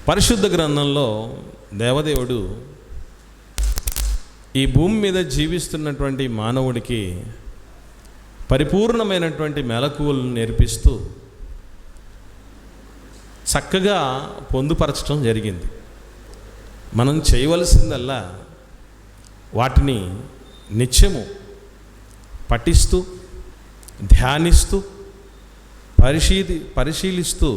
పరిశుద్ధ గ్రంథంలో దేవదేవుడు ఈ భూమి మీద జీవిస్తున్నటువంటి మానవుడికి పరిపూర్ణమైనటువంటి మెలకువలను నేర్పిస్తూ చక్కగా పొందుపరచడం జరిగింది. మనం చేయవలసిందల్లా వాటిని నిత్యము పఠిస్తూ ధ్యానిస్తూ పరిశీలిస్తూ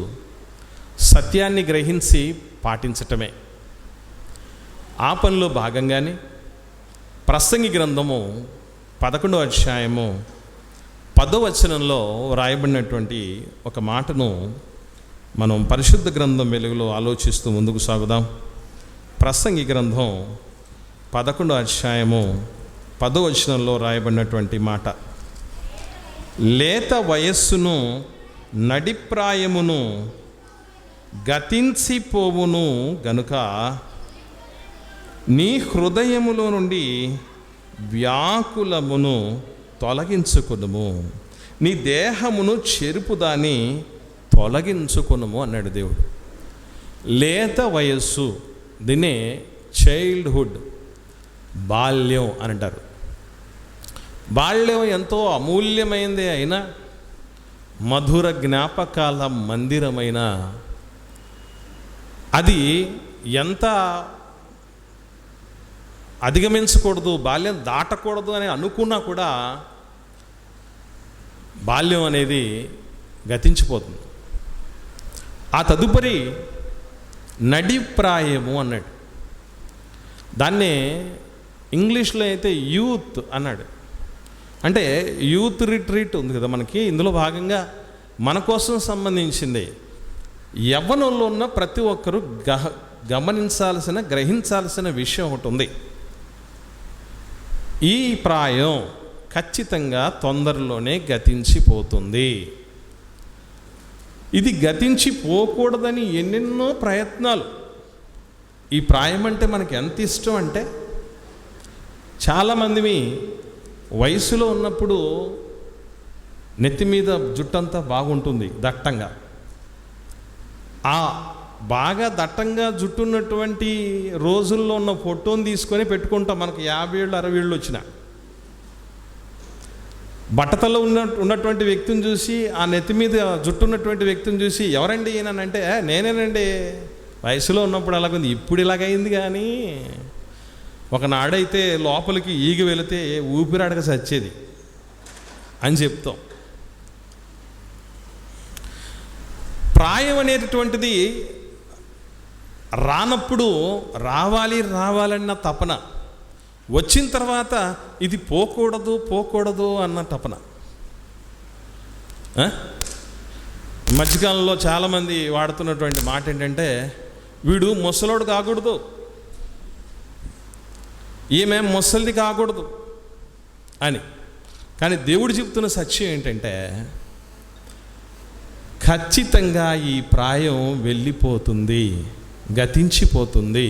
సత్యాన్ని గ్రహించి పాటించటమే. ఆ పనిలో భాగంగానే ప్రసంగి గ్రంథము 11వ అధ్యాయము 10వ వచనంలో వ్రాయబడినటువంటి ఒక మాటను మనం పరిశుద్ధ గ్రంథం వెలుగులో ఆలోచిస్తూ ముందుకు సాగుదాం. ప్రసంగి గ్రంథం 11వ అధ్యాయము 10వ వచనంలో రాయబడినటువంటి మాట: లేత వయస్సును నడిప్రాయమును గతించిపోవును గనుక నీ హృదయములో నుండి వ్యాకులమును తొలగించుకునుము, నీ దేహమును చెరుపుదాన్ని తొలగించుకునుము అన్నాడు దేవుడు. లేత వయస్సు, దీన్నే చైల్డ్హుడ్, బాల్యం అని అంటారు. బాల్యం ఎంతో అమూల్యమైందే అయినా, మధుర జ్ఞాపకాల మందిరమైన అది ఎంత అధిగమించకూడదు, బాల్యం దాటకూడదు అని అనుకున్నా కూడా బాల్యం అనేది గతించిపోతుంది. ఆ తదుపరి నడిప్రాయము అన్నాడు. దాన్నే ఇంగ్లీష్లో అయితే యూత్ అన్నాడు. అంటే యూత్ రిట్రీట్ ఉంది కదా మనకి, ఇందులో భాగంగా మన కోసం సంబంధించింది. యవ్వనంలో ఉన్న ప్రతి ఒక్కరూ గ్రహించాల్సిన విషయం ఒకటి ఉంది. ఈ ప్రాయం ఖచ్చితంగా తొందరలోనే గతించిపోతుంది. ఇది గతించిపోకూడదని ఎన్నెన్నో ప్రయత్నాలు. ఈ ప్రాయం అంటే మనకి ఎంత ఇష్టం అంటే, చాలామంది వయసులో ఉన్నప్పుడు నెత్తి మీద జుట్టంతా బాగుంటుంది దట్టంగా. ఆ బాగా దట్టంగా జుట్టున్నటువంటి రోజుల్లో ఉన్న ఫోటోని తీసుకొని పెట్టుకుంటాం. మనకు 50 ఏళ్ళు 60 ఏళ్ళు వచ్చిన బట్టతలో ఉన్నటువంటి వ్యక్తిని చూసి, ఆ నెత్తి మీద జుట్టు ఉన్నటువంటి వ్యక్తిని చూసి, ఎవరండి ఈయనంటే, నేనేనండి, వయసులో ఉన్నప్పుడు అలాగుంది, ఇప్పుడు ఇలాగైంది. కానీ ఒకనాడైతే లోపలికి ఈగ వెళితే ఊపిరాడక చచ్చేది అని చెప్తాం. ప్రాయం అనేటటువంటిది రానప్పుడు రావాలన్న తపన, వచ్చిన తర్వాత ఇది పోకూడదు అన్న తపన. మధ్యకాలంలో చాలామంది వాడుతున్నటువంటి మాట ఏంటంటే, వీడు ముసలోడు కాకూడదు, ఈమె ముసలిది కాకూడదు అని. కానీ దేవుడు చెప్తున్న సత్యం ఏంటంటే, ఖచ్చితంగా ఈ ప్రాయం వెళ్ళిపోతుంది, గతించిపోతుంది.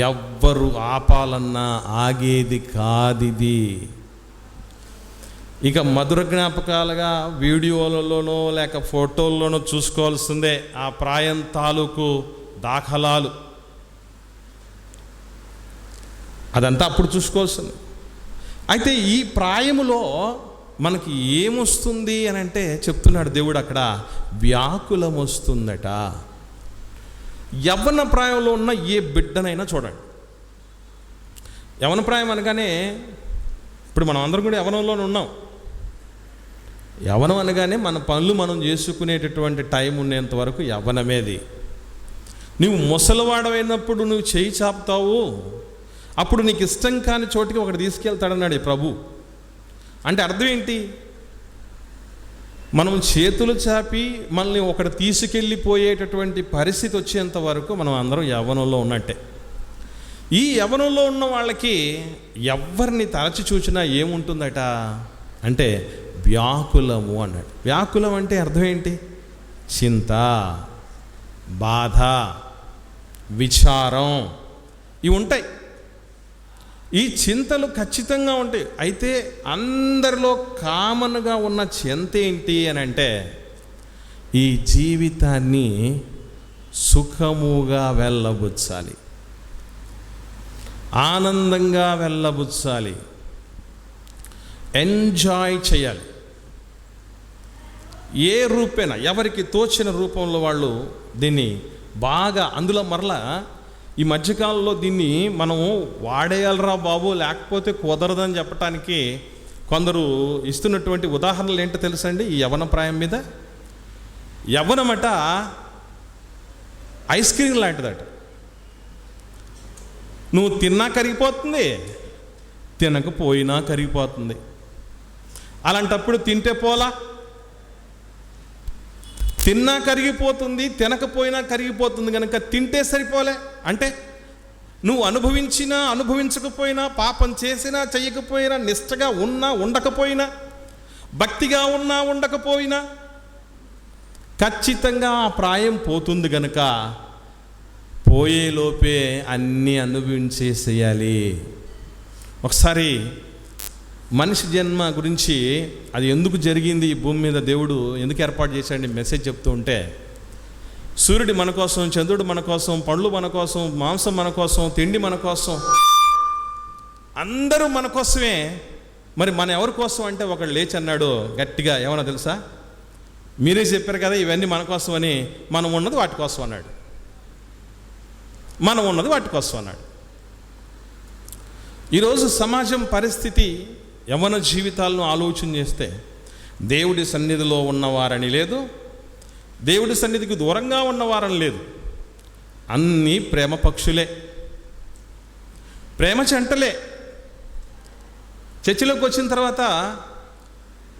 ఎవ్వరు ఆపాలన్నా ఆగేది కాదిది. ఇక మధుర జ్ఞాపకాలుగా వీడియోలలోనో లేక ఫోటోల్లోనో చూసుకోవాల్సిందే ఆ ప్రాయం తాలూకు దాఖలాలు. అదంతా అప్పుడు చూసుకోవాల్సింది. అయితే ఈ ప్రాయములో మనకి ఏమొస్తుంది అని అంటే చెప్తున్నాడు దేవుడు అక్కడ, వ్యాకులం వస్తుందట. యవ్వన ప్రాయంలో ఉన్న ఏ బిడ్డనైనా చూడండి. యవ్వన ప్రాయం అనగానే, ఇప్పుడు మనం అందరం కూడా యవ్వనంలోనే ఉన్నాం. యవ్వనం అనగానే మన పనులు మనం చేసుకునేటటువంటి టైం ఉండేంత వరకు యవ్వనమేది. నువ్వు ముసలివాడమైనప్పుడు నువ్వు చేయి చాపుతావు, అప్పుడు నీకు ఇష్టం కాని చోటికి ఒకటి తీసుకెళ్తాడన్నాడు ప్రభు. అంటే అర్థం ఏంటి? మనం చేతులు చాపి మనల్ని ఒకటి తీసుకెళ్ళిపోయేటటువంటి పరిస్థితి వచ్చేంత వరకు మనం అందరం యవ్వనంలో ఉన్నట్టే. ఈ యవ్వనంలో ఉన్న వాళ్ళకి ఎవరిని తలచి చూచినా ఏముంటుందట అంటే వ్యాకులము అన్నాడు. వ్యాకులం అంటే అర్థం ఏంటి? చింత, బాధ, విచారం, ఇవి ఉంటాయి. ఈ చింతలు ఖచ్చితంగా ఉంటాయి. అయితే అందరిలో కామన్గా ఉన్న చింత ఏంటి అని అంటే, ఈ జీవితాన్ని సుఖముగా వెళ్ళబుచ్చాలి, ఆనందంగా వెళ్ళబుచ్చాలి, ఎంజాయ్ చేయాలి. ఏ రూపేణ ఎవరికి తోచిన రూపంలో వాళ్ళు దీన్ని బాగా, అందులో మరలా ఈ మధ్యకాలంలో దీన్ని మనం వాడేయాలరా బాబు లేకపోతే కుదరదని చెప్పటానికి కొందరు ఇస్తున్నటువంటి ఉదాహరణలు ఏంటో తెలుసండి? ఈ యవ్వన ప్రాయం మీద. యవ్వనమట ఐస్ క్రీమ్ లాంటిదట. నువ్వు తిన్నా కరిగిపోతుంది, తినకపోయినా కరిగిపోతుంది. అలాంటప్పుడు తింటే పోలా, తిన్నా కరిగిపోతుంది, తినకపోయినా కరిగిపోతుంది కనుక తింటే సరిపోలే. అంటే నువ్వు అనుభవించినా అనుభవించకపోయినా, పాపం చేసినా చెయ్యకపోయినా, నిష్టగా ఉన్నా ఉండకపోయినా, భక్తిగా ఉన్నా ఉండకపోయినా ఖచ్చితంగా ఆ ప్రాయం పోతుంది గనుక పోయేలోపే అన్నీ అనుభవించేసేయాలి. ఒకసారి మనిషి జన్మ గురించి, అది ఎందుకు జరిగింది ఈ భూమి మీద, దేవుడు ఎందుకు ఏర్పాటు చేశాడని మెసేజ్ చెప్తూ ఉంటే, సూర్యుడు మన కోసం, చంద్రుడు మన కోసం, పండ్లు మన కోసం, మాంసం మన కోసం, తిండి మన కోసం, అందరూ మన కోసమే. మరి మన ఎవరి కోసం అంటే ఒకడు లేచి అన్నాడు గట్టిగా, ఏమన్నా తెలుసా? మీరే చెప్పారు కదా ఇవన్నీ మన కోసం అని. మనం ఉన్నది వాటి కోసం అన్నాడు. మనం ఉన్నది వాటి కోసం అన్నాడు. ఈరోజు సమాజం పరిస్థితి, యవ్వన జీవితాలను ఆలోచన చేస్తే దేవుడి సన్నిధిలో ఉన్నవారని లేదు, దేవుడి సన్నిధికి దూరంగా ఉన్నవారని లేదు. అన్నీ ప్రేమ పక్షులే, ప్రేమ చెంటలే. చర్చిలోకి వచ్చిన తర్వాత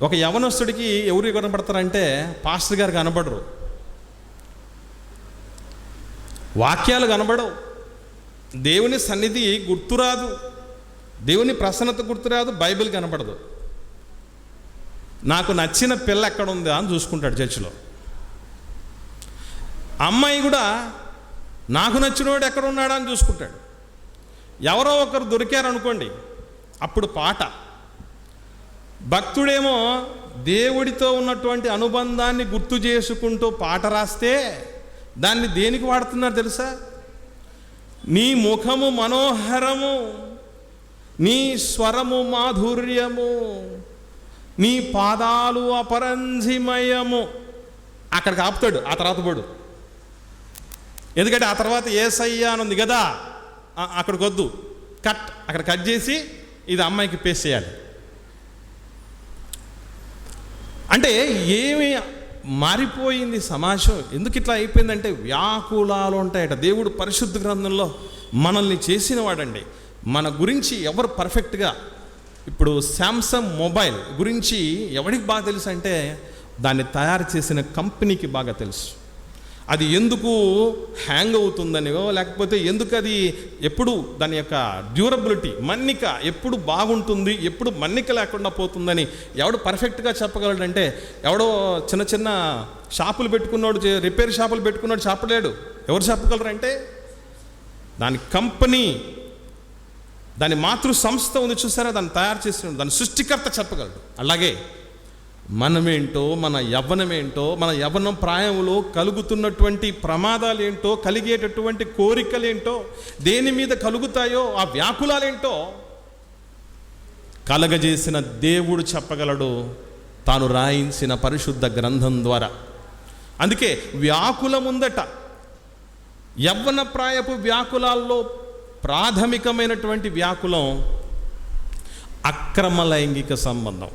ఒక యవనస్తుడికి ఎవరు కనబడతారంటే పాస్టర్ గారు కనబడరు, వాక్యాలు కనబడవు, దేవుని సన్నిధి గుర్తురాదు, దేవుని ప్రసన్నత గుర్తురాదు, బైబిల్ కనబడదు. నాకు నచ్చిన పిల్ల ఎక్కడ ఉందా అని చూసుకుంటాడు చర్చిలో. అమ్మాయి కూడా నాకు నచ్చినోడు ఎక్కడ ఉన్నాడా అని చూసుకుంటాడు. ఎవరో ఒకరు దొరికారనుకోండి, అప్పుడు పాట. భక్తుడేమో దేవుడితో ఉన్నటువంటి అనుబంధాన్ని గుర్తు చేసుకుంటూ పాట రాస్తే దాన్ని దేనికి వాడుతున్నారు తెలుసా? నీ ముఖము మనోహరము, నీ స్వరము మాధుర్యము, నీ పాదాలు అపరంజిమయము. అక్కడికి ఆపుతాడు, ఆ తర్వాత పడు. ఎందుకంటే ఆ తర్వాత యేసయ్య అని ఉంది కదా, అక్కడికి వద్దు, కట్. అక్కడ కట్ చేసి ఇది అమ్మాయికి పేస్ట్ చేయాలి. అంటే ఏమి మారిపోయింది సమాజం, ఎందుకు ఇట్లా అయిపోయిందంటే వ్యాకులాలు ఉంటాయట. దేవుడు పరిశుద్ధ గ్రంథంలో మనల్ని చేసిన వాడండి. మన గురించి ఎవరు పర్ఫెక్ట్గా, ఇప్పుడు శాంసంగ్ మొబైల్ గురించి ఎవరికి బాగా తెలుసు అంటే దాన్ని తయారు చేసిన కంపెనీకి బాగా తెలుసు. అది ఎందుకు హ్యాంగ్ అవుతుందనివో, లేకపోతే ఎందుకు అది ఎప్పుడు దాని యొక్క డ్యూరబిలిటీ, మన్నిక ఎప్పుడు బాగుంటుంది, ఎప్పుడు మన్నిక లేకుండా పోతుందని ఎవడు పర్ఫెక్ట్గా చెప్పగలడంటే, ఎవడో చిన్న చిన్న షాపులు పెట్టుకున్నాడు, రిపేర్ షాపులు పెట్టుకున్నాడు చెప్పలేడు. ఎవరు చెప్పగలరంటే దాని కంపెనీ, దాని మాతృ సంస్థ ఉంది చూసారా, దాన్ని తయారు చేసిన దాని సృష్టికర్త చెప్పగలడు. అలాగే మనమేంటో, మన యవ్వనమేంటో, మన యవ్వనం ప్రాయంలో కలుగుతున్నటువంటి ప్రమాదాలు ఏంటో, కలిగేటటువంటి కోరికలేంటో, దేని మీద కలుగుతాయో ఆ వ్యాకులాలేంటో కలగజేసిన దేవుడు చెప్పగలడు, తాను రాయించిన పరిశుద్ధ గ్రంథం ద్వారా. అందుకే వ్యాకులముందట, యవ్వన ప్రాయపు వ్యాకులాల్లో ప్రాథమికమైనటువంటి వ్యాకులం అక్రమ లైంగిక సంబంధం.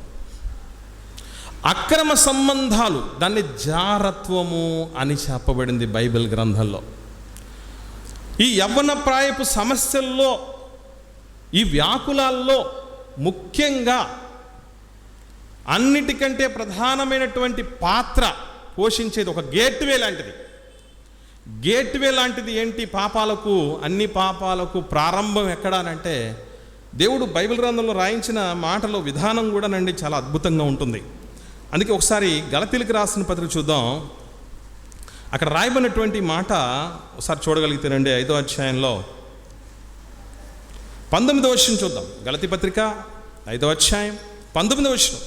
అక్రమ సంబంధాలు, దాన్ని జారత్వము అని చెప్పబడింది బైబిల్ గ్రంథంలో. ఈ యవ్వన ప్రాయపు సమస్యల్లో, ఈ వ్యాకులాల్లో ముఖ్యంగా అన్నిటికంటే ప్రధానమైనటువంటి పాత్ర పోషించేది ఒక గేట్వే లాంటిది. గేట్వే లాంటిది ఏంటి? పాపాలకు, అన్ని పాపాలకు ప్రారంభం ఎక్కడానంటే దేవుడు బైబిల్ గ్రంథంలో రాయించిన మాటలో విధానం కూడా నండి చాలా అద్భుతంగా ఉంటుంది. అందుకే ఒకసారి గలతీలకు రాసిన పత్రిక చూద్దాం. అక్కడ రాయబడినటువంటి మాట ఒకసారి చూడగలిగితేనండి, 5వ అధ్యాయంలో 19వ వచనం చూద్దాం. గలతీ పత్రిక 5వ అధ్యాయం 19వ వచనం.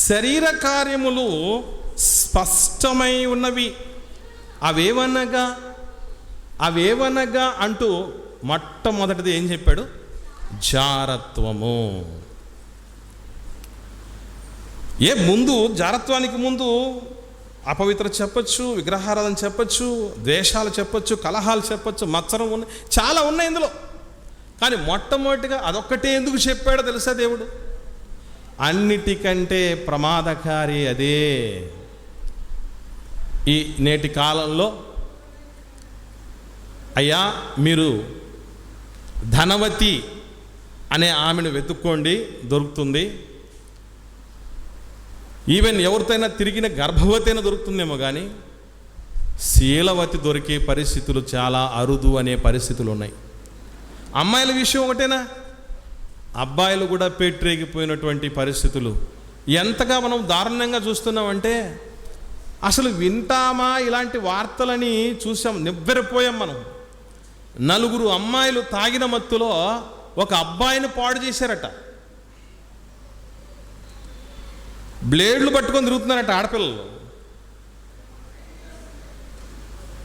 శరీర కార్యములు స్పష్టమై ఉన్నవి, అవేవనగా అవేవనగా అంటూ మొట్టమొదటిది ఏం చెప్పాడు? జారత్వము. ముందు జారత్వానికి ముందు అపవిత్ర చెప్పచ్చు, విగ్రహారాధన చెప్పచ్చు, ద్వేషాలు చెప్పచ్చు, కలహాలు చెప్పచ్చు, మత్సరం ఉన్నాయి, చాలా ఉన్నాయి ఇందులో. కానీ మొట్టమొదటిగా అదొక్కటే ఎందుకు చెప్పాడో తెలుసా దేవుడు? అన్నిటికంటే ప్రమాదకారి అదే. ఈ నేటి కాలంలో అయ్యా మీరు ధనవతి అనే ఆమెను వెతుక్కోండి, దొరుకుతుంది. ఈవెన్ ఎవరితోనైనా తిరిగిన గర్భవతి అయినా దొరుకుతుందేమో, కానీ శీలవతి దొరికే పరిస్థితులు చాలా అరుదు అనే పరిస్థితులు ఉన్నాయి. అమ్మాయిల విషయం ఒకటేనా, అబ్బాయిలు కూడా పేట్రేగిపోయినటువంటి పరిస్థితులు ఎంతగా మనం దారుణంగా చూస్తున్నామంటే అసలు వింటామా? ఇలాంటి వార్తలని చూసాం, నివ్వెరపోయాం మనం. 4 అమ్మాయిలు తాగిన మత్తులో ఒక అబ్బాయిని పాడు చేశారట. బ్లేడ్లు పట్టుకొని తిరుగుతున్నారట ఆడపిల్లలు.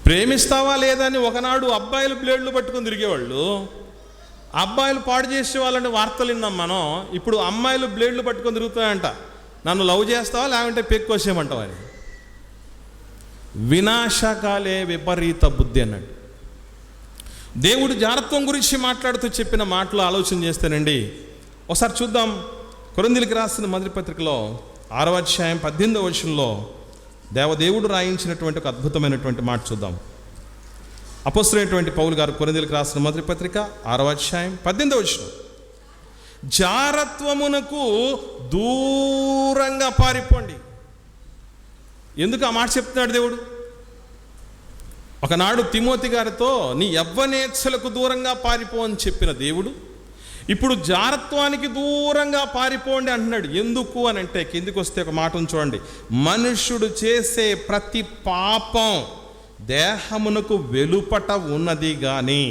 ప్రేమిస్తావా లేదా అని ఒకనాడు అబ్బాయిలు బ్లేడ్లు పట్టుకొని తిరిగేవాళ్ళు, అబ్బాయిలు పాడు చేసే వాళ్ళని వార్తలు విన్నాం మనం. ఇప్పుడు అమ్మాయిలు బ్లేడ్లు పట్టుకొని తిరుగుతున్నాయంట, నన్ను లవ్ చేస్తావా లేకుంటే పెక్కొచ్చేయమంటావా అని. వినాశకాలే విపరీత బుద్ధి అన్నాడు. దేవుడు జారత్వం గురించి మాట్లాడుతూ చెప్పిన మాటలు ఆలోచన చేస్తేనండి, ఒకసారి చూద్దాం. కొరింథీయులకు రాసిన మొదటి పత్రికలో 6వ అధ్యాయం 18వ వచనంలో దేవదేవుడు రాయించినటువంటి ఒక అద్భుతమైనటువంటి మాట చూద్దాం. అపోస్తలుడైనటువంటి పౌలు గారు కొరింథీయులకు రాసిన మొదటి పత్రిక 6వ అధ్యాయం 18వ వచనం, జారత్వమునకు దూరంగా పారిపోండి. ఎందుకు ఆ మాట చెప్తున్నాడు దేవుడు? ఒకనాడు తిమోతి గారితో నీ యవ్వనేచ్ఛలకు దూరంగా పారిపో అని చెప్పిన దేవుడు ఇప్పుడు జారత్వానికి దూరంగా పారిపోండి అంటున్నాడు. ఎందుకు అని అంటే కిందికి వస్తే ఒక మాట చూడండి, మనుష్యుడు చేసే ప్రతి పాపం దేహమునకు వెలుపట ఉన్నది కానీ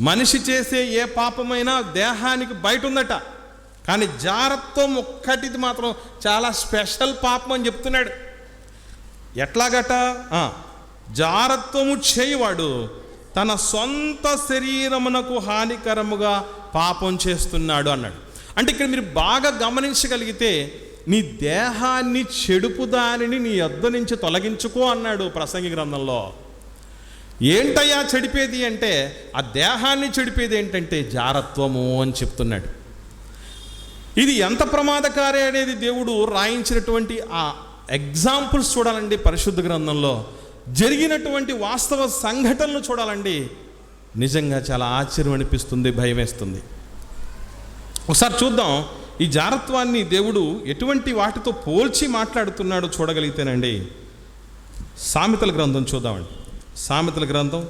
మనిషి చేసే ఏ పాపమైనా దేహానికి బయట ఉందట. కానీ జారత్వం ఒక్కటిది మాత్రం చాలా స్పెషల్ పాపం అని చెప్తున్నాడు. ఎట్లాగట? జారత్వము చేయవాడు తన సొంత శరీరమునకు హానికరముగా పాపం చేస్తున్నాడు అన్నాడు. అంటే ఇక్కడ మీరు బాగా గమనించగలిగితే నీ దేహాన్ని చెడుపు దానిని నీ యొద్ద నుంచి తొలగించుకో అన్నాడు ప్రసంగి గ్రంథంలో. ఏంటయ్యా చెడిపేది అంటే ఆ దేహాన్ని చెడిపేది ఏంటంటే జారత్వము అని చెప్తున్నాడు. ఇది ఎంత ప్రమాదకారి అనేది దేవుడు రాయించినటువంటి ఆ ఎగ్జాంపుల్స్ చూడాలండి. పరిశుద్ధ గ్రంథంలో జరిగినటువంటి వాస్తవ సంఘటనలు చూడాలండి. నిజంగా చాలా ఆశ్చర్యం అనిపిస్తుంది, భయం వేస్తుంది. ఒకసారి చూద్దాం ఈ జారత్వాన్ని దేవుడు ఎటువంటి వాటితో పోల్చి మాట్లాడుతున్నాడో చూడగలిగితేనండి. సామెతల గ్రంథం చూద్దామండి. సామెతల గ్రంథం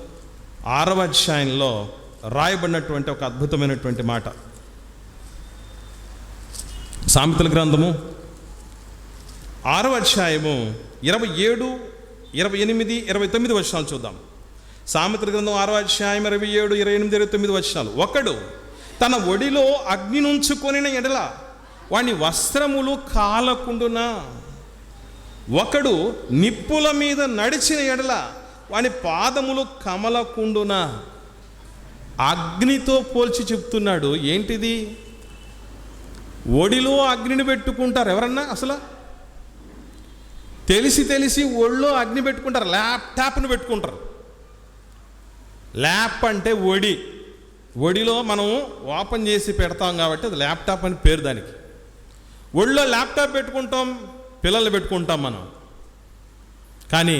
6వ అధ్యాయంలో రాయబడినటువంటి ఒక అద్భుతమైనటువంటి మాట. సామెతల గ్రంథము 6వ అధ్యాయము 27, 28, 29 వచనాలు చూద్దాం. సామెతల గ్రంథం 6వ అధ్యాయం 27, 28, 29 వచనాలు. ఒకడు తన ఒడిలో అగ్ని నుంచుకొనిన ఎడల వాని వస్త్రములు కాలకుండునా, ఒకడు నిప్పుల మీద నడిచిన ఎడల వాని పాదములు కమలకుండునా. అగ్నితో పోల్చి చెప్తున్నాడు. ఏంటిది? ఒడిలో అగ్నిని పెట్టుకుంటారు ఎవరన్నా? అసలు తెలిసి ఒళ్ళో అగ్ని పెట్టుకుంటారు, ల్యాప్టాప్ను పెట్టుకుంటారు. ల్యాప్ అంటే ఒడిలో మనం ఓపెన్ చేసి పెడతాం కాబట్టి అది ల్యాప్టాప్ అని పేరు దానికి. ఒళ్ళో ల్యాప్టాప్ పెట్టుకుంటాం, పిల్లలు పెట్టుకుంటాం మనం. కానీ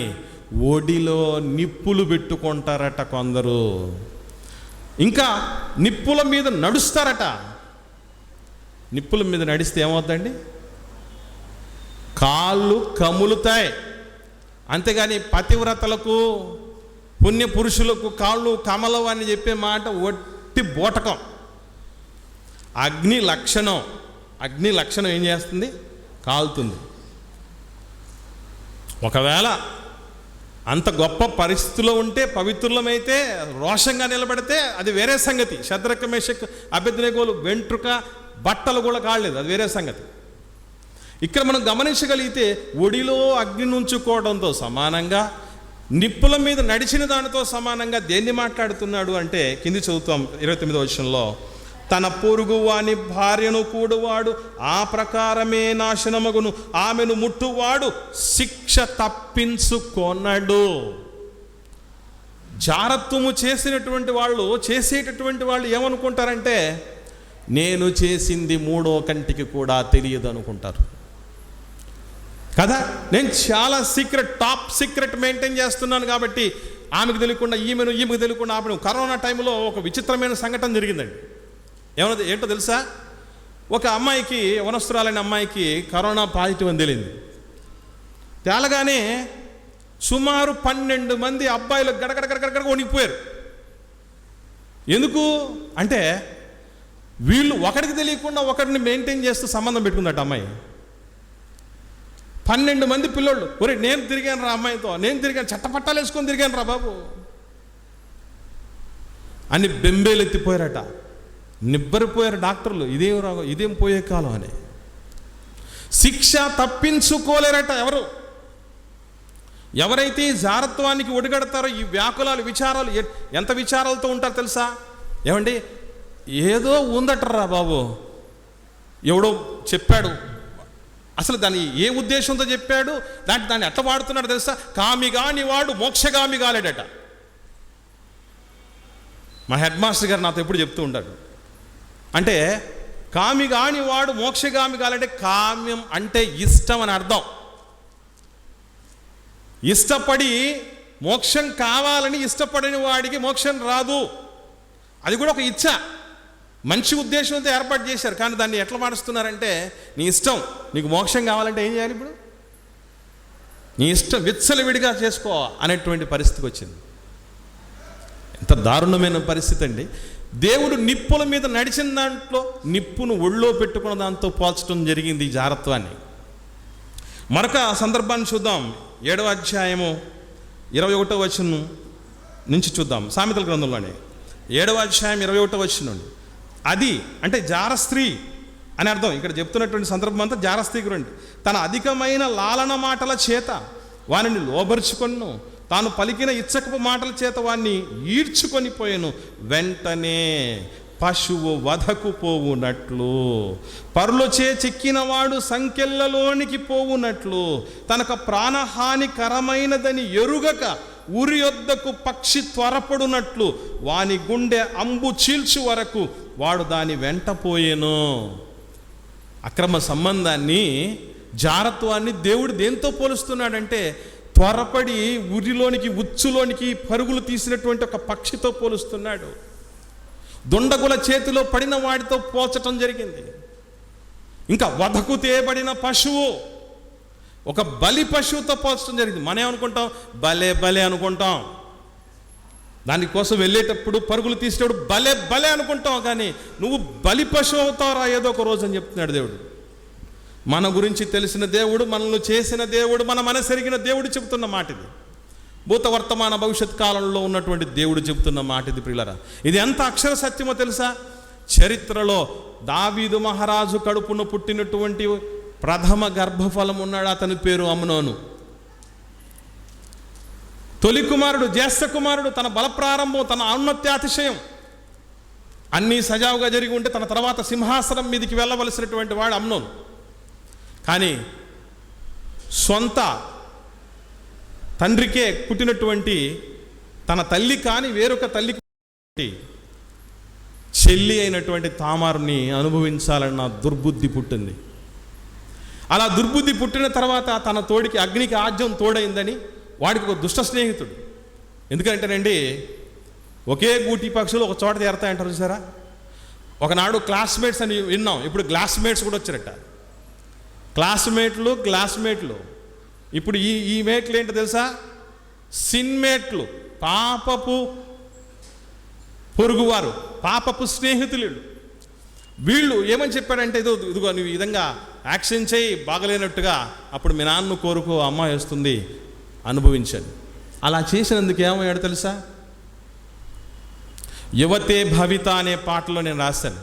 ఒడిలో నిప్పులు పెట్టుకుంటారట కొందరు. ఇంకా నిప్పుల మీద నడుస్తారట. నిప్పుల మీద నడిస్తే ఏమవుతుందండి? కాళ్ళు కములుతాయి. అంతేగాని పతివ్రతలకు పుణ్య పురుషులకు కాళ్ళు కమలవు అని చెప్పే మాట ఒట్టి బోటకం. అగ్ని లక్షణం ఏం చేస్తుంది? కాలుతుంది. ఒకవేళ అంత గొప్ప పరిస్థితిలో ఉంటే, పవిత్రులమైతే, రోషంగా నిలబడితే అది వేరే సంగతి. శద్రక్, మేషక్, అబేద్నెగోలు వెంట్రుక బట్టలు కూడా కాలేదు, అది వేరే సంగతి. ఇక్కడ మనం గమనించగలిగితే ఒడిలో అగ్ని నుంచుకోవడంతో సమానంగా నిప్పుల మీద నడిచిన దానితో సమానంగా దేన్ని మాట్లాడుతున్నాడు అంటే కింది చదువుతాం 29వ వచనంలో, తన పొరుగు వాని భార్యను కూడువాడు ఆ ప్రకారమే నాశనమగును, ఆమెను ముట్టువాడు శిక్ష తప్పించుకొనడు. జారత్వము చేసేటటువంటి వాళ్ళు ఏమనుకుంటారంటే, నేను చేసింది మూడో కంటికి కూడా తెలియదు అనుకుంటారు కదా. నేను చాలా టాప్ సీక్రెట్ మెయింటైన్ చేస్తున్నాను కాబట్టి ఆమెకు తెలియకుండా ఈమెకు తెలియకుండా ఆపడం. కరోనా టైంలో ఒక విచిత్రమైన సంఘటన జరిగిందండి. ఏంటో తెలుసా? ఒక అమ్మాయికి, వనస్తురాలైన అమ్మాయికి కరోనా పాజిటివ్ అని తెలియంది. తేలగానే సుమారు 12 మంది అబ్బాయిలు గడగడ వణికిపోయారు. ఎందుకు అంటే, వీళ్ళు ఒకరికి తెలియకుండా ఒకరిని మెయింటైన్ చేస్తూ సంబంధం పెట్టుకుందట అమ్మాయి. 12 మంది పిల్లోళ్ళు, ఒరే నేను తిరిగాను రా అమ్మాయితో, నేను తిరిగాను, చట్టపట్టాలు వేసుకొని తిరిగాను రా బాబు అని బెంబేలు ఎత్తిపోయారట. నిబ్బరిపోయారు డాక్టర్లు, ఇదేం పోయే కాలం అని. శిక్ష తప్పించుకోలేరట ఎవరైతే ఈ జారత్వానికి ఒడిగడతారో, ఈ వ్యాకులాలు, విచారాలు, ఎంత విచారాలతో ఉంటారో తెలుసా? ఏమండి, ఏదో ఉందటరా బాబు, ఎవడో చెప్పాడు, అసలు దాన్ని ఏ ఉద్దేశంతో చెప్పాడు, దాన్ని ఎట్లా వాడుతున్నాడు తెలుసా? కామిగాని వాడు మోక్షగామి కాలేడట. మా హెడ్ మాస్టర్ గారు నాతో ఎప్పుడు చెప్తూ ఉంటాడు. అంటే కామిగాని వాడు మోక్షగామి కాలేడే, కామ్యం అంటే ఇష్టం అని అర్థం. ఇష్టపడి మోక్షం కావాలని ఇష్టపడిన వాడికి మోక్షం రాదు. అది కూడా ఒక ఇచ్చ, మంచి ఉద్దేశంతో ఏర్పాటు చేశారు. కానీ దాన్ని ఎట్లా మారుస్తున్నారంటే, నీ ఇష్టం, నీకు మోక్షం కావాలంటే ఏం చేయాలి? ఇప్పుడు నీ ఇష్టం విచ్చలవిడిగా చేసుకో అనేటువంటి పరిస్థితికి వచ్చింది. ఎంత దారుణమైన పరిస్థితి అండి. దేవుడు నిప్పుల మీద నడిచిన దాంట్లో నిప్పును ఒళ్ళో పెట్టుకున్న దాంతో పోల్చడం జరిగింది ఈ జారత్వాన్ని. మరొక సందర్భాన్ని చూద్దాం. 7వ అధ్యాయము 21వ వచనం నుంచి చూద్దాం. సామెతల గ్రంథంలోనే 7వ అధ్యాయం 21వ వచనం నుండి. అది అంటే జారస్త్రీ అని అర్థం. ఇక్కడ చెప్తున్నటువంటి సందర్భం అంతా జారస్త్రీ గురించి. తన అధికమైన లాలన మాటల చేత వానిని లోబరుచుకొను, తాను పలికిన ఇచ్చకపు మాటల చేత వాణ్ణి ఈడ్చుకొని పోయెను. వెంటనే పశువు వధకు పోవునట్లు, పరులచే చెక్కినవాడు సంకెళ్ళలోనికి పోవునట్లు, తనకు ప్రాణహానికరమైనదని ఎరుగక ఉరి యొద్దకు పక్షి త్వరపడునట్లు, వాని గుండె అంబు చీల్చు వరకు వాడు దాని వెంట పోయెను. అక్రమ సంబంధాన్ని, జారత్వాన్ని దేవుడు దేంతో పోలుస్తున్నాడంటే, త్వరపడి ఉరిలోనికి, ఉచ్చులోనికి పరుగులు తీసినటువంటి ఒక పక్షితో పోలుస్తున్నాడు. దుండగుల చేతిలో పడిన వాడితో పోల్చటం జరిగింది. ఇంకా వధకు తేబడిన పశువు, ఒక బలి పశువుతో పోల్చడం జరిగింది. మనం ఏమనుకుంటాం? భలే అనుకుంటాం. దానికోసం వెళ్ళేటప్పుడు, పరుగులు తీసేటప్పుడు భలే అనుకుంటాం. కానీ నువ్వు బలి పశువు అవుతావురా ఏదో ఒక రోజు అని చెప్తున్నాడు దేవుడు. మన గురించి తెలిసిన దేవుడు, మనల్ని చేసిన దేవుడు, మన మనసెరిగిన దేవుడు చెబుతున్న మాట ఇది. భూత వర్తమాన భవిష్యత్ కాలంలో ఉన్నటువంటి దేవుడు చెబుతున్న మాట ఇది ప్రియులారా. ఇది ఎంత అక్షర సత్యమో తెలుసా? చరిత్రలో దావీదు మహారాజు కడుపున పుట్టినటువంటి ప్రథమ గర్భఫలం ఉన్నాడు, అతని పేరు అమ్నోను. తొలి కుమారుడు, జ్యేష్ఠ కుమారుడు, తన బల ప్రారంభం, తన ఔన్నత్యాతిశయం అన్నీ సజావుగా జరిగి ఉంటే తన తర్వాత సింహాసనం మీదకి వెళ్ళవలసినటువంటి వాడు అమ్నోను. కానీ సొంత తండ్రికే పుట్టినటువంటి తన తల్లి కాని వేరొక తల్లికి చెల్లి అయినటువంటి తామారుని అనుభవించాలన్న దుర్బుద్ధి పుట్టింది. అలా దుర్బుద్ధి పుట్టిన తర్వాత తన తోడికి, అగ్నికి ఆజ్యం తోడైందని వాడికి ఒక దుష్ట స్నేహితుడు. ఎందుకంటేనండి, ఒకే గూటి పక్షులు ఒక చోట చేరతాయంటారు చూసారా? ఒకనాడు క్లాస్మేట్స్ అని విన్నాం, ఇప్పుడు గ్లాస్మేట్స్ కూడా వచ్చారట. గ్లాస్మేట్లు ఇప్పుడు ఈ మేట్లు ఏంటో తెలుసా? సిన్మేట్లు, పాపపు పొరుగువారు, పాపపు స్నేహితులు. వీళ్ళు ఏమని చెప్పారంటే, ఇదిగో నువ్వు ఈ విధంగా యాక్షన్ చేయి బాగలేనట్టుగా, అప్పుడు మీ నాన్న కోరుకో, అమ్మాయి వస్తుంది, అనుభవించాను. అలా చేసినందుకు ఏమయ్యాడు తెలుసా? యువతే భవిత అనే పాటలో నేను రాశాను.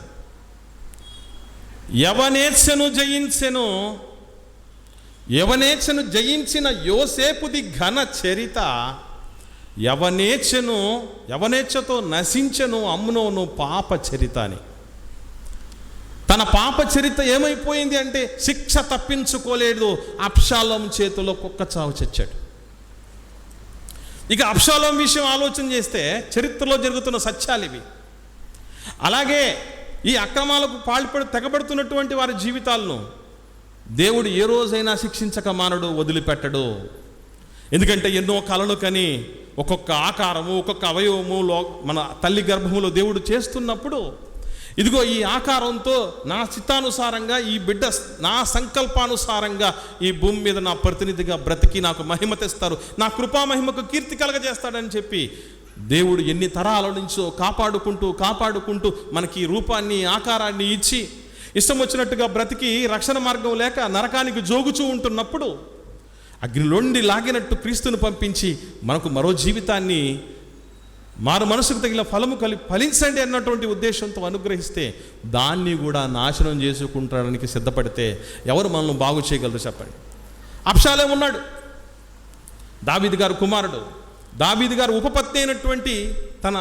యవనేచ్ఛను జయించిన యోసేపుది ఘన చరిత యవనేచ్ఛతో నశించెను అమ్నోను పాప చరిత అని. తన పాప చరిత ఏమైపోయింది అంటే శిక్ష తప్పించుకోలేదు, అబ్షాలోము చేతిలో కుక్క చావు చచ్చాడు. ఇక అబ్షాలోము విషయం ఆలోచన చేస్తే చరిత్రలో జరుగుతున్న సత్యాలు ఇవి. అలాగే ఈ అక్రమాలకు తెగబడుతున్నటువంటి వారి జీవితాలను దేవుడు ఏ రోజైనా శిక్షించక మానడు, వదిలిపెట్టడు. ఎందుకంటే ఎన్నో కలలు కని ఒక్కొక్క ఆకారము, ఒక్కొక్క అవయవము మన తల్లి గర్భములో దేవుడు చేస్తున్నప్పుడు, ఇదిగో ఈ ఆకారంతో నా చిత్తానుసారంగా ఈ బిడ్డ నా సంకల్పానుసారంగా ఈ భూమి మీద నా ప్రతినిధిగా బ్రతికి నాకు మహిమ తెస్తారు, నా కృపామహిమకు కీర్తి కలగజేస్తాడని చెప్పి దేవుడు ఎన్ని తరాల నుంచో కాపాడుకుంటూ మనకి రూపాన్ని, ఆకారాన్ని ఇచ్చి ఇష్టం వచ్చినట్టుగా బ్రతికి రక్షణ మార్గం లేక నరకానికి జోగుచూ ఉంటున్నప్పుడు అగ్నిలోండి లాగినట్టు క్రీస్తును పంపించి మనకు మరో జీవితాన్ని, మారు మనసుకు తగిన ఫలము ఫలించండి అన్నటువంటి ఉద్దేశంతో అనుగ్రహిస్తే దాన్ని కూడా నాశనం చేసుకుంటానికి సిద్ధపడితే ఎవరు మనల్ని బాగు చేయగలరు చెప్పండి? అబ్షాలోము ఉన్నాడు, దావీదు గారు కుమారుడు. దావీదు గారు ఉపపత్ని అయినటువంటి తన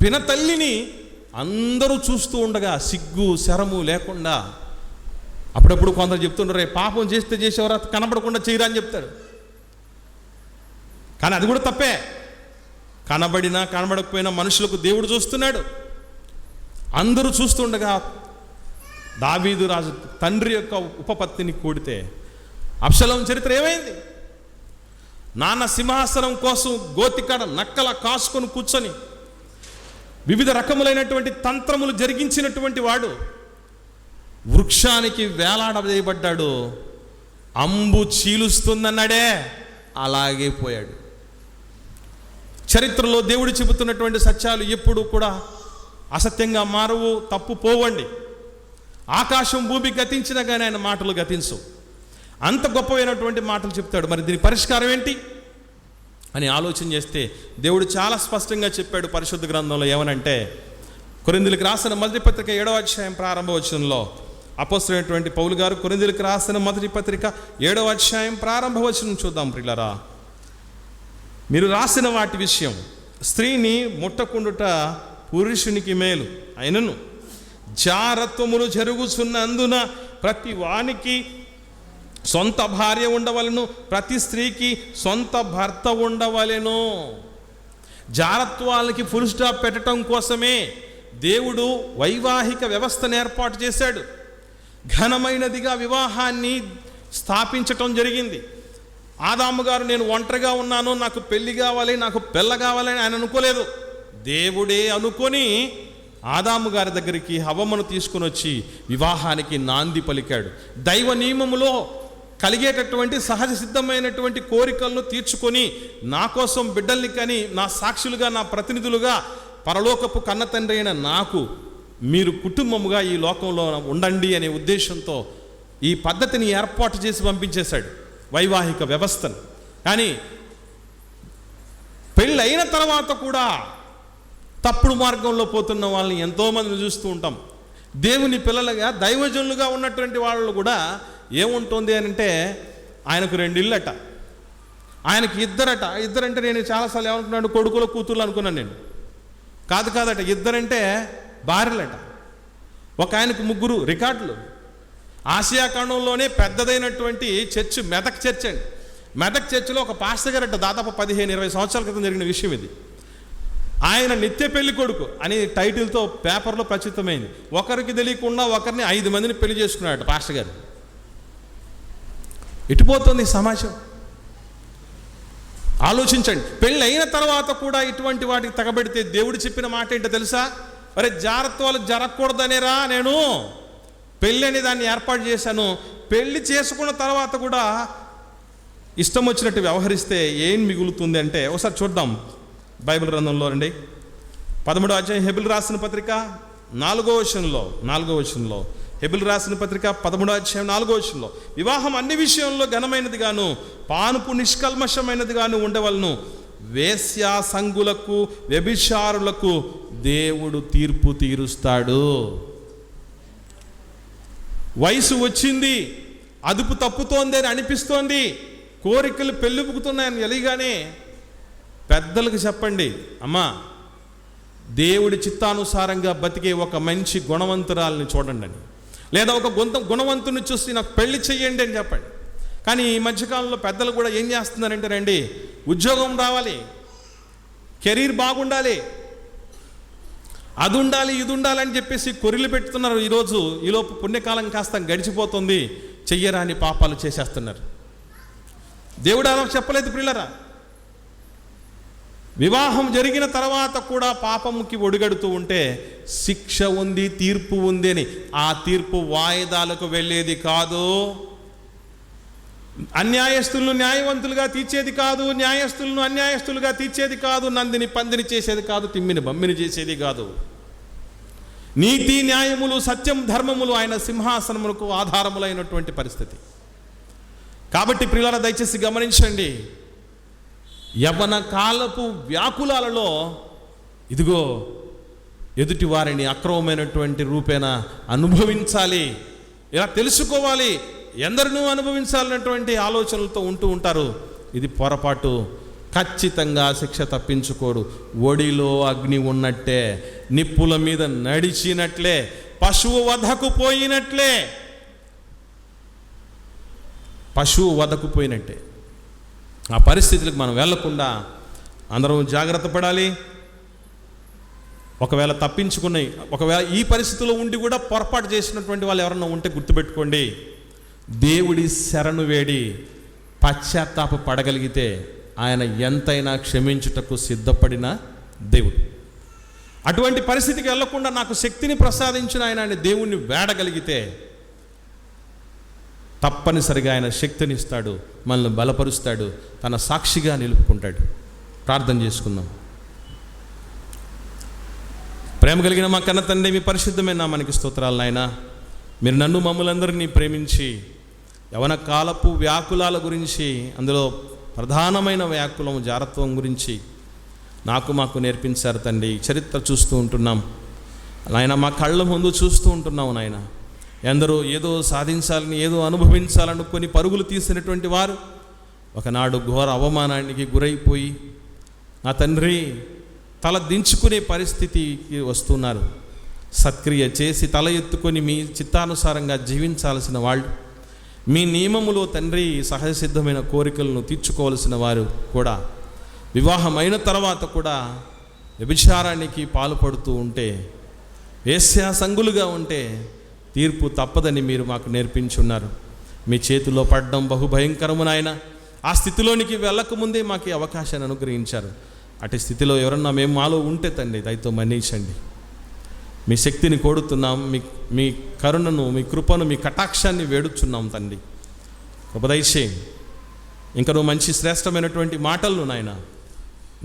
పినతల్లిని అందరూ చూస్తూ ఉండగా సిగ్గు శరము లేకుండా, అప్పుడప్పుడు కొందరు చెప్తుండ్రే పాపం చేస్తే చేసేవారు కనబడకుండా చేయరా అని చెప్తాడు. కానీ అది కూడా తప్పే. కనబడినా కనబడకపోయినా మనుషులకు దేవుడు చూస్తున్నాడు. అందరూ చూస్తుండగా దావీదు రాజు తండ్రి యొక్క ఉపపత్తిని కూడితే అబ్షాలోము చరిత్ర ఏమైంది? నాన్న సింహాసనం కోసం గోతికాడ నక్కల కాసుకొని కూర్చొని వివిధ రకములైనటువంటి తంత్రములు జరిగించినటువంటి వాడు వృక్షానికి వేలాడవేయబడ్డాడు. అంబు చీలుస్తుందన్నాడే, అలాగే పోయాడు. చరిత్రలో దేవుడు చెబుతున్నటువంటి సత్యాలు ఎప్పుడు కూడా అసత్యంగా మారవు, తప్పు పోవండి. ఆకాశం భూమి గతించినా కానీ ఆయన మాటలు గతించవు. అంత గొప్పమైనటువంటి మాటలు చెప్తాడు. మరి దీని పరిష్కారం ఏంటి అని ఆలోచన చేస్తే దేవుడు చాలా స్పష్టంగా చెప్పాడు పరిశుద్ధ గ్రంథంలో. ఏమనంటే కొరింథీయులకు రాసిన మొదటి పత్రిక 7వ అధ్యాయం ప్రారంభ వచనంలో అపోస్తలుడైనటువంటి పౌలు గారు కొరింథీయులకు రాసిన మొదటి పత్రిక 7వ అధ్యాయం ప్రారంభ వచనం చూద్దాం ప్రియులారా. మీరు రాసిన వాటి విషయం స్త్రీని ముట్టకుండుట పురుషునికి మేలు అయినను జారత్వములు జరుగుచున్నందున ప్రతి వానికి సొంత భార్య ఉండవలెను, ప్రతి స్త్రీకి సొంత భర్త ఉండవలెను. జారత్వాలకి ఫుల్ స్టాప్ పెట్టడం కోసమే దేవుడు వైవాహిక వ్యవస్థను ఏర్పాటు చేశాడు. ఘనమైనదిగా వివాహాన్ని స్థాపించటం జరిగింది. ఆదాము గారు నేను ఒంటరిగా ఉన్నాను, నాకు పెళ్లి కావాలి, నాకు పిల్ల కావాలని ఆయన అనుకోలేదు. దేవుడే అనుకొని ఆదాము గారి దగ్గరికి హవ్వను తీసుకుని వచ్చి వివాహానికి నాంది పలికాడు. దైవ నియమములో కలిగేటటువంటి సహజ సిద్ధమైనటువంటి కోరికలను తీర్చుకొని నా కోసం బిడ్డల్ని కని నా సాక్షులుగా, నా ప్రతినిధులుగా పరలోకపు కన్న తండ్రి అయిన నాకు మీరు కుటుంబముగా ఈ లోకంలో ఉండండి అనే ఉద్దేశంతో ఈ పద్ధతిని ఏర్పాటు చేసి పంపించేశాడు, వైవాహిక వ్యవస్థను. కానీ పెళ్ళి అయిన తర్వాత కూడా తప్పుడు మార్గంలో పోతున్న వాళ్ళని ఎంతోమందిని చూస్తూ ఉంటాం. దేవుని పిల్లలుగా దైవజనులుగా ఉన్నటువంటి వాళ్ళు కూడా ఏముంటుంది అని అంటే ఆయనకు 2 ఇళ్ళట, ఆయనకి ఇద్దరంటే నేను చాలాసార్లు ఏమనుకున్నాను, కొడుకుల కూతుర్లు అనుకున్నాను నేను. కాదట, ఇద్దరంటే భార్యలట. ఒక ఆయనకు 3 రికార్డులు. ఆసియా ఖండంలోనే పెద్దదైనటువంటి చర్చ్ మెదక్ చర్చ్ అండి. మెదక్ చర్చిలో ఒక పాస్టర్ గారట, దాదాపు 15-20 సంవత్సరాల క్రితం జరిగిన విషయం ఇది. ఆయన నిత్య పెళ్లి కొడుకు అని టైటిల్తో పేపర్లో ప్రచురితమైంది. ఒకరికి తెలియకుండా ఒకరిని 5 మందిని పెళ్లి చేసుకున్నాడు పాస్టర్ గారు. ఎటుపోతుంది సమాజం ఆలోచించండి. పెళ్ళి అయిన తర్వాత కూడా ఇటువంటి వాటికి తగబెడితే దేవుడు చెప్పిన మాట ఏంటో తెలుసా? అరే జాగ్రత్తలు జరగకూడదనేరా నేను పెళ్ళి అనే దాన్ని ఏర్పాటు చేశాను. పెళ్లి చేసుకున్న తర్వాత కూడా ఇష్టం వచ్చినట్టు వ్యవహరిస్తే ఏం మిగులుతుంది అంటే ఒకసారి చూద్దాం బైబిల్ గ్రంథంలో రండి. 13వ అధ్యాయం హెబ్రీయులకు రాసిన పత్రిక 4వ వచనంలో హెబ్రీయులకు రాసిన పత్రిక 13వ అధ్యాయం 4వ వచనంలో వివాహం అన్ని విషయంలో ఘనమైనది గాను పానుపు నిష్కల్మషమైనది గాను ఉండవలను, వేశ్యా సంగులకు వ్యభిచారులకు దేవుడు తీర్పు తీరుస్తాడు. వయసు వచ్చింది, అదుపు తప్పుతోంది అని అనిపిస్తోంది, కోరికలు పెళ్ళిపుకుతున్నాయని ఎలిగానే పెద్దలకు చెప్పండి, అమ్మా దేవుడి చిత్తానుసారంగా బతికే ఒక మంచి గుణవంతురాలని చూడండి అని, లేదా ఒక గుణవంతుని చూసి నాకు పెళ్లి చెయ్యండి అని చెప్పండి. కానీ ఈ మధ్యకాలంలో పెద్దలు కూడా ఏం చేస్తున్నారంటే, రండి ఉద్యోగం రావాలి, కెరీర్ బాగుండాలి, అది ఉండాలి ఇది ఉండాలని చెప్పేసి కొరిలు పెట్టుతున్నారు. ఈరోజు ఈలోపు పుణ్యకాలం కాస్త గడిచిపోతుంది, చెయ్యరాని పాపాలు చేసేస్తున్నారు. దేవుడు అలా చెప్పలేదు ప్రియులరా. వివాహం జరిగిన తర్వాత కూడా పాపముకి ఒడిగడుతూ ఉంటే శిక్ష ఉంది, తీర్పు ఉంది అని. ఆ తీర్పు వాయిదాలకు వెళ్ళేది కాదు, అన్యాయస్తులను న్యాయవంతులుగా తీర్చేది కాదు, న్యాయస్తులను అన్యాయస్తులుగా తీర్చేది కాదు, నందిని పందిని చేసేది కాదు, తిమ్మిని బమ్మిని చేసేది కాదు. నీతి న్యాయములు సత్యం ధర్మములు ఆయన సింహాసనములకు ఆధారములైనటువంటి పరిస్థితి. కాబట్టి ప్రియులారా దయచేసి గమనించండి, యవ్వన కాలపు వ్యాకులాలలో ఇదిగో ఎదుటి వారిని అక్రమమైనటువంటి రూపేణ అనుభవించాలి, ఇలా తెలుసుకోవాలి, ఎందరినూ అనుభవించాలన్నటువంటి ఆలోచనలతో ఉంటూ ఉంటారు. ఇది పొరపాటు. ఖచ్చితంగా శిక్ష తప్పించుకోడు. ఒడిలో అగ్ని ఉన్నట్టే, నిప్పుల మీద నడిచినట్లే, పశువు వధకు పోయినట్లే, పశువు వధకు పోయినట్టే. ఆ పరిస్థితులకు మనం వెళ్లకుండా అందరం జాగ్రత్త పడాలి. ఒకవేళ తప్పించుకున్నాయి, ఒకవేళ ఈ పరిస్థితిలో ఉండి కూడా పొరపాటు చేసినటువంటి వాళ్ళు ఎవరన్నా ఉంటే గుర్తుపెట్టుకోండి, దేవుడి శరణు వేడి పశ్చాత్తాప పడగలిగితే ఆయన ఎంతైనా క్షమించుటకు సిద్ధపడిన దేవుడు. అటువంటి పరిస్థితికి వెళ్లకుండా నాకు శక్తిని ప్రసాదించిన ఆయన దేవుణ్ణి వేడగలిగితే తప్పనిసరిగా ఆయన శక్తిని ఇస్తాడు, మనల్ని బలపరుస్తాడు, తన సాక్షిగా నిలుపుకుంటాడు. ప్రార్థన చేసుకుందాం. ప్రేమ కలిగిన మా కన్న తండ్రి, మీ పరిశుద్ధమైన నామానికి స్తోత్రాలు నాయనా. మీరు నన్ను మమ్మల్ందరినీ ప్రేమించి యవన కాలపు వ్యాకులాల గురించి, అందులో ప్రధానమైన వ్యాకులం జారత్వం గురించి మాకు నేర్పించారు తండ్రి. చరిత్ర చూస్తూ ఉంటున్నాం నాయన, మా కళ్ళ ముందు చూస్తూ ఉంటున్నాం నాయన. ఎందరో ఏదో సాధించాలని, ఏదో అనుభవించాలనుకొని పరుగులు తీసినటువంటి వారు ఒకనాడు ఘోర అవమానానికి గురైపోయి నా తండ్రి తల దించుకునే పరిస్థితికి వస్తున్నారు. సత్క్రియ చేసి తల ఎత్తుకొని మీ చిత్తానుసారంగా జీవించాల్సిన వాళ్ళు, మీ నియమములో తండ్రి సహజ సిద్ధమైన కోరికలను తీర్చుకోవాల్సిన వారు కూడా వివాహం అయిన తర్వాత కూడా వ్యభిచారానికి పాల్పడుతూ ఉంటే, వేశ్యాసంగులుగా ఉంటే తీర్పు తప్పదని మీరు మాకు నేర్పించున్నారు. మీ చేతిలో పడడం బహుభయంకరము నాయన. ఆ స్థితిలోనికి వెళ్ళకముందే మాకు అవకాశాన్ని అనుగ్రహించారు. అటు స్థితిలో ఎవరన్నా మేము మాలో ఉంటే తండ్రి దయతో మన్నించండి. మీ శక్తిని కోరుతున్నాం, మీ కరుణను, మీ కృపను, మీ కటాక్షాన్ని వేడుచున్నాం తండ్రి. ఉపదయచేయండి. ఇంకా నువ్వు మంచి శ్రేష్టమైనటువంటి మాటలను నాయన,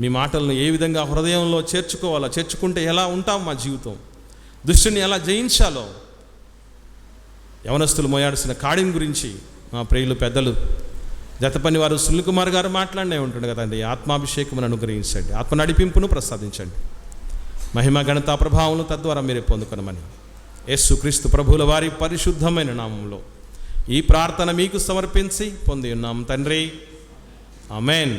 మీ మాటలను ఏ విధంగా హృదయంలో చేర్చుకోవాలో, చేర్చుకుంటే ఎలా ఉంటాం, మా జీవితం దుష్టుని ఎలా జయించాలో, యవనస్తులు మోయాల్సిన కాడిని గురించి మా ప్రియులు పెద్దలు జతపని వారు సునీల్ కుమార్ గారు మాట్లాడినే ఉంటుండే కదండి. ఆత్మాభిషేకమును అనుగ్రహించండి, ఆత్మ నడిపింపును ప్రసాదించండి. మహిమ ఘనత ప్రభావములు తద్వారా మీరే పొందుకొనమని యేసుక్రీస్తు ప్రభువుల వారి పరిశుద్ధమైన నామములో ఈ ప్రార్థన మీకు సమర్పించి పొంది ఉన్నాం తండ్రి. ఆమేన్.